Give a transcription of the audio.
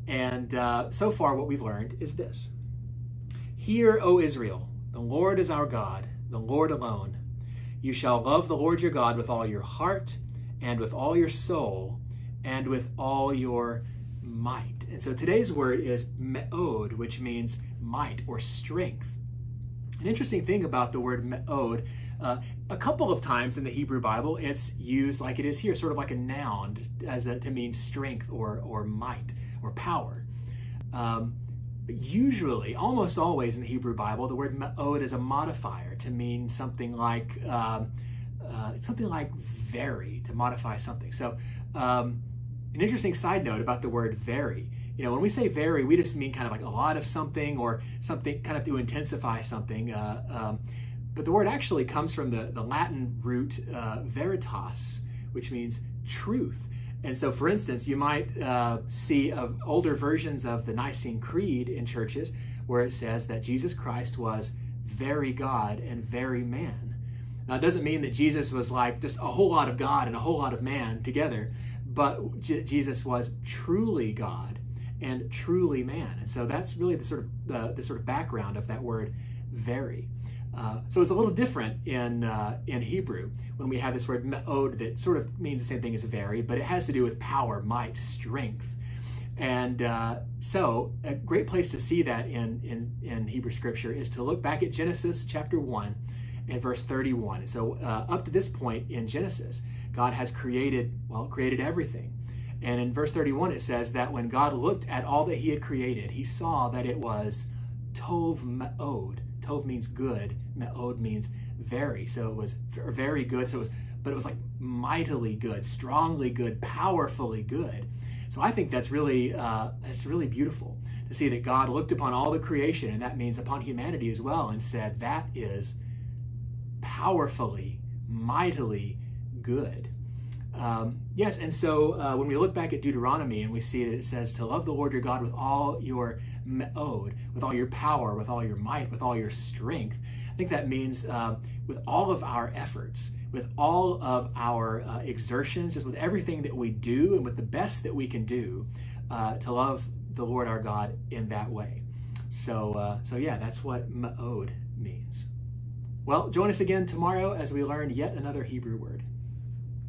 And so far what we've learned is this. Hear, O Israel, the Lord is our God, the Lord alone. You shall love the Lord your God with all your heart and with all your soul and with all your might. And so today's word is meod, which means might or strength. An interesting thing about the word meod, a couple of times in the Hebrew Bible, it's used like it is here, sort of like a noun to mean strength or might or power. But usually, almost always in the Hebrew Bible, the word meod is a modifier to mean something like very, to modify something. So an interesting side note about the word very. When we say very, we just mean kind of like a lot of something or something kind of to intensify something. But the word actually comes from the Latin root veritas, which means truth. And so, for instance, you might see of older versions of the Nicene Creed in churches where it says that Jesus Christ was very God and very man. Now, it doesn't mean that Jesus was like just a whole lot of God and a whole lot of man together, but Jesus was truly God and truly man. And so that's really the sort of background of that word very. So it's a little different in Hebrew when we have this word meod that sort of means the same thing as very, but it has to do with power, might, strength. And so a great place to see that in Hebrew scripture is to look back at Genesis chapter 1 and verse 31. And so up to this point in Genesis, God has created everything. And in verse 31, it says that when God looked at all that he had created, he saw that it was tov meod. Tov means good, meod means very. So it was very good. But it was like mightily good, strongly good, powerfully good. So I think that's really beautiful to see that God looked upon all the creation, and that means upon humanity as well, and said that is powerfully, mightily good. Yes, and so when we look back at Deuteronomy and we see that it says to love the Lord your God with all your meod, with all your power, with all your might, with all your strength, I think that means with all of our efforts, with all of our exertions, just with everything that we do and with the best that we can do to love the Lord our God in that way. So yeah, that's what meod means. Well, join us again tomorrow as we learn yet another Hebrew word.